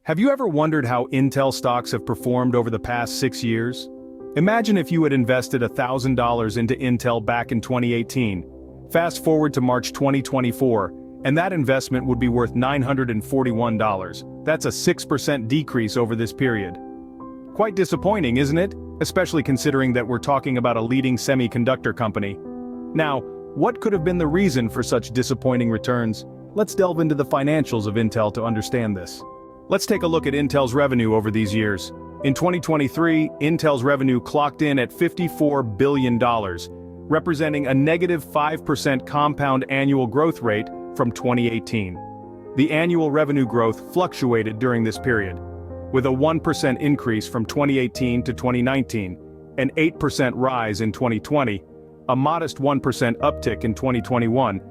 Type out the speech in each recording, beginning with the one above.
Have you ever wondered how Intel stocks have performed over the past 6 years? Imagine if you had invested $1,000 into Intel back in 2018. Fast forward to March 2024, and that investment would be worth $941. That's a 6% decrease over this period. Quite disappointing, isn't it? Especially considering that we're talking about a leading semiconductor company. Now, what could have been the reason for such disappointing returns? Let's delve into the financials of Intel to understand this. Let's take a look at Intel's revenue over these years. In 2023, Intel's revenue clocked in at $54 billion, representing a negative 5% compound annual growth rate from 2018. The annual revenue growth fluctuated during this period, with a 1% increase from 2018 to 2019, an 8% rise in 2020, a modest 1% uptick in 2021,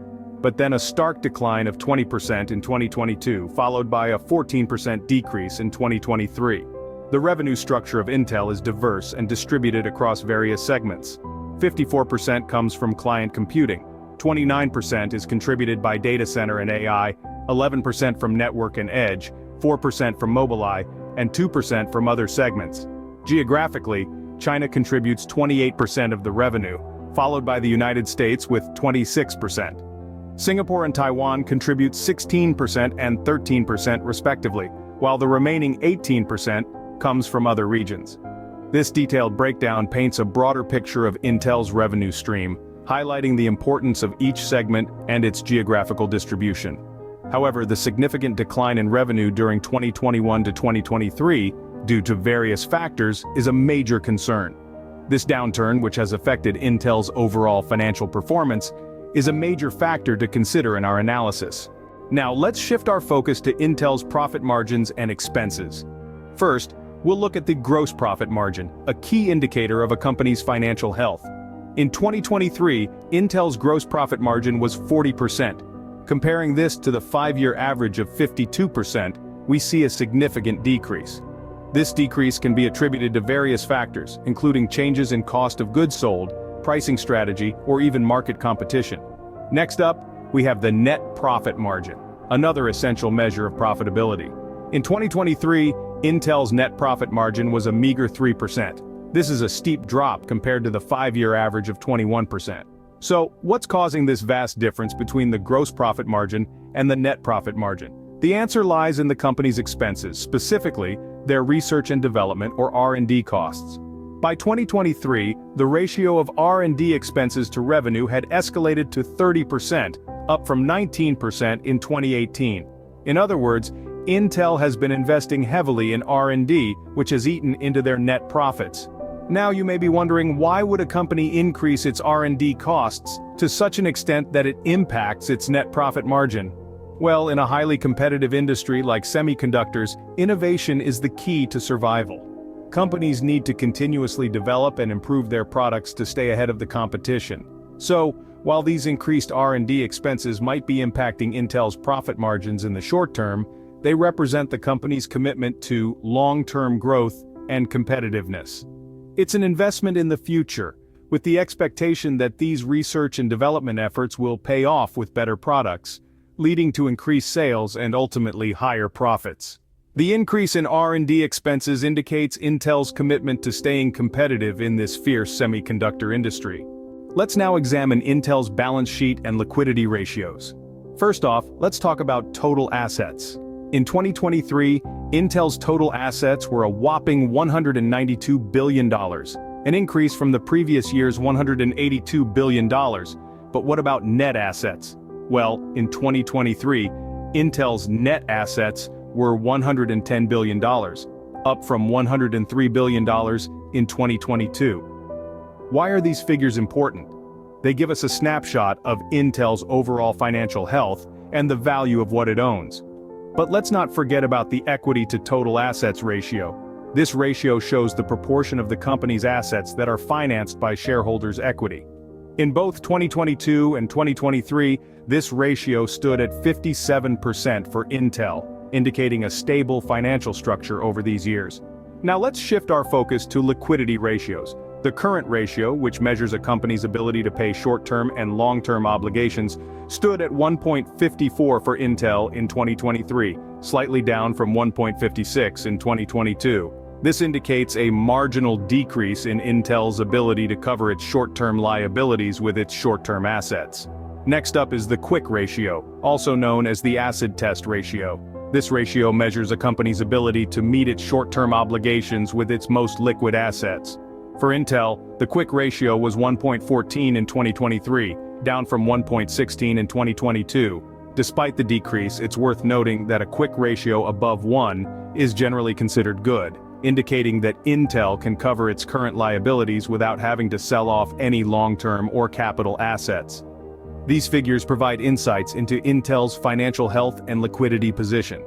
but then a stark decline of 20% in 2022, followed by a 14% decrease in 2023. The revenue structure of Intel is diverse and distributed across various segments. 54% comes from client computing, 29% is contributed by data center and AI, 11% from network and edge, 4% from Mobileye, and 2% from other segments. Geographically, China contributes 28% of the revenue, followed by the United States with 26%. Singapore and Taiwan contribute 16% and 13% respectively, while the remaining 18% comes from other regions. This detailed breakdown paints a broader picture of Intel's revenue stream, highlighting the importance of each segment and its geographical distribution. However, the significant decline in revenue during 2021 to 2023, due to various factors, is a major concern. This downturn, which has affected Intel's overall financial performance, is a major factor to consider in our analysis. Now let's shift our focus to Intel's profit margins and expenses. First, we'll look at the gross profit margin, a key indicator of a company's financial health. In 2023, Intel's gross profit margin was 40%. Comparing this to the 5-year average of 52%, we see a significant decrease. This decrease can be attributed to various factors, including changes in cost of goods sold, pricing strategy, or even market competition. Next up, we have the net profit margin, another essential measure of profitability. In 2023, Intel's net profit margin was a meager 3%. This is a steep drop compared to the 5-year average of 21%. So, what's causing this vast difference between the gross profit margin and the net profit margin? The answer lies in the company's expenses, specifically their research and development or R&D costs. By 2023, the ratio of R&D expenses to revenue had escalated to 30%, up from 19% in 2018. In other words, Intel has been investing heavily in R&D, which has eaten into their net profits. Now you may be wondering, why would a company increase its R&D costs to such an extent that it impacts its net profit margin? Well, in a highly competitive industry like semiconductors, innovation is the key to survival. Companies need to continuously develop and improve their products to stay ahead of the competition. So, while these increased R&D expenses might be impacting Intel's profit margins in the short term, they represent the company's commitment to long-term growth and competitiveness. It's an investment in the future, with the expectation that these research and development efforts will pay off with better products, leading to increased sales and ultimately higher profits. The increase in R&D expenses indicates Intel's commitment to staying competitive in this fierce semiconductor industry. Let's now examine Intel's balance sheet and liquidity ratios. First off, let's talk about total assets. In 2023, Intel's total assets were a whopping $192 billion, an increase from the previous year's $182 billion. But what about net assets? Well, in 2023, Intel's net assets were $110 billion, up from $103 billion in 2022. Why are these figures important? They give us a snapshot of Intel's overall financial health and the value of what it owns. But let's not forget about the equity to total assets ratio. This ratio shows the proportion of the company's assets that are financed by shareholders' equity. In both 2022 and 2023, this ratio stood at 57% for Intel, indicating a stable financial structure over these years. Now let's shift our focus to liquidity ratios. The current ratio, which measures a company's ability to pay short-term and long-term obligations, stood at 1.54 for Intel in 2023, slightly down from 1.56 in 2022. This indicates a marginal decrease in Intel's ability to cover its short-term liabilities with its short-term assets. Next up is the quick ratio, also known as the acid test ratio. This ratio measures a company's ability to meet its short-term obligations with its most liquid assets. For Intel, the quick ratio was 1.14 in 2023, down from 1.16 in 2022. Despite the decrease, it's worth noting that a quick ratio above 1 is generally considered good, indicating that Intel can cover its current liabilities without having to sell off any long-term or capital assets. These figures provide insights into Intel's financial health and liquidity position.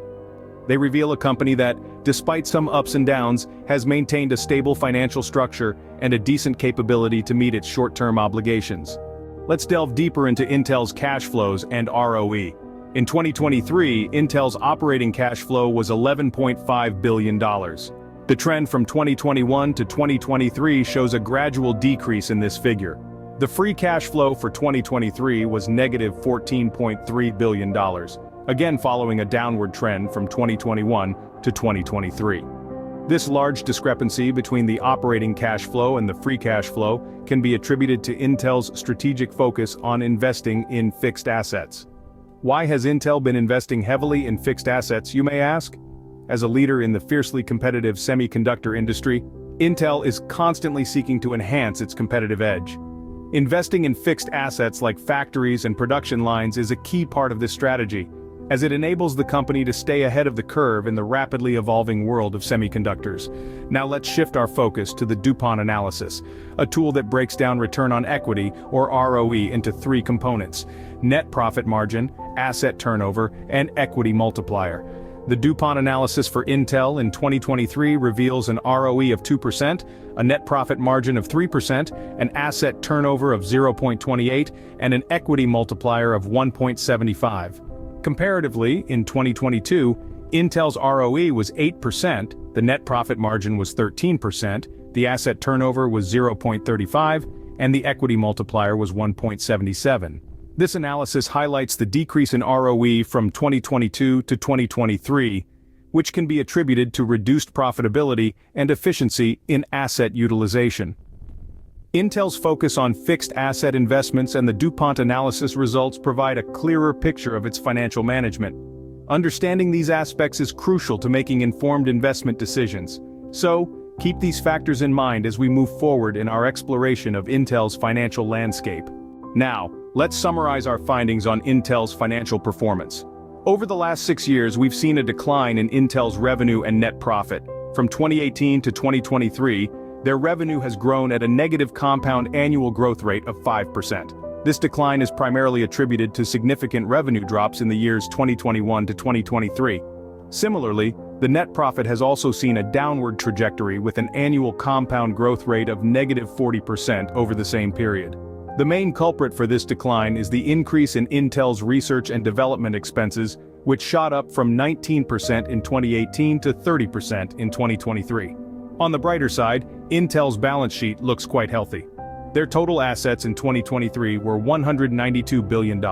They reveal a company that, despite some ups and downs, has maintained a stable financial structure and a decent capability to meet its short-term obligations. Let's delve deeper into Intel's cash flows and ROE. In 2023, Intel's operating cash flow was $11.5 billion. The trend from 2021 to 2023 shows a gradual decrease in this figure. The free cash flow for 2023 was negative $14.3 billion, again following a downward trend from 2021 to 2023. This large discrepancy between the operating cash flow and the free cash flow can be attributed to Intel's strategic focus on investing in fixed assets. Why has Intel been investing heavily in fixed assets, you may ask? As a leader in the fiercely competitive semiconductor industry, Intel is constantly seeking to enhance its competitive edge. Investing in fixed assets like factories and production lines is a key part of this strategy, as it enables the company to stay ahead of the curve in the rapidly evolving world of semiconductors. Now let's shift our focus to the DuPont analysis, a tool that breaks down return on equity, or ROE, into three components: net profit margin, asset turnover, and equity multiplier. The DuPont analysis for Intel in 2023 reveals an ROE of 2%, a net profit margin of 3%, an asset turnover of 0.28, and an equity multiplier of 1.75. Comparatively, in 2022, Intel's ROE was 8%, the net profit margin was 13%, the asset turnover was 0.35, and the equity multiplier was 1.77. This analysis highlights the decrease in ROE from 2022 to 2023, which can be attributed to reduced profitability and efficiency in asset utilization. Intel's focus on fixed asset investments and the DuPont analysis results provide a clearer picture of its financial management. Understanding these aspects is crucial to making informed investment decisions. So, keep these factors in mind as we move forward in our exploration of Intel's financial landscape. Now, let's summarize our findings on Intel's financial performance. Over the last 6 years, we've seen a decline in Intel's revenue and net profit. From 2018 to 2023, their revenue has grown at a negative compound annual growth rate of 5%. This decline is primarily attributed to significant revenue drops in the years 2021 to 2023. Similarly, the net profit has also seen a downward trajectory with an annual compound growth rate of negative 40% over the same period. The main culprit for this decline is the increase in Intel's research and development expenses, which shot up from 19% in 2018 to 30% in 2023. On the brighter side, Intel's balance sheet looks quite healthy. Their total assets in 2023 were $192 billion,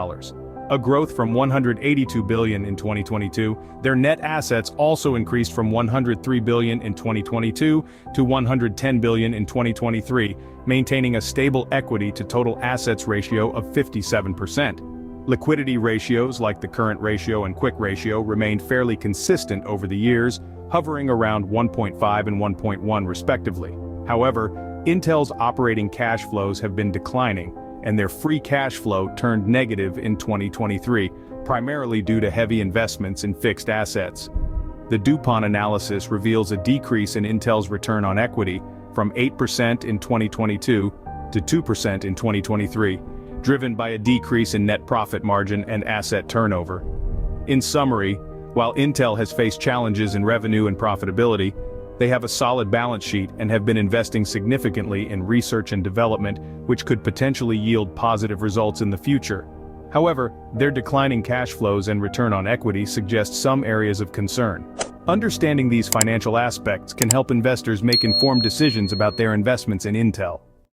a growth from $182 billion in 2022. Their net assets also increased from $103 billion in 2022 to $110 billion in 2023, maintaining a stable equity to total assets ratio of 57%. Liquidity ratios like the current ratio and quick ratio remained fairly consistent over the years, hovering around 1.5 and 1.1 respectively. However, Intel's operating cash flows have been declining, and their free cash flow turned negative in 2023, primarily due to heavy investments in fixed assets. The DuPont analysis reveals a decrease in Intel's return on equity from 8% in 2022 to 2% in 2023, driven by a decrease in net profit margin and asset turnover. In summary, while Intel has faced challenges in revenue and profitability, they have a solid balance sheet and have been investing significantly in research and development, which could potentially yield positive results in the future. However, their declining cash flows and return on equity suggest some areas of concern. Understanding these financial aspects can help investors make informed decisions about their investments in Intel.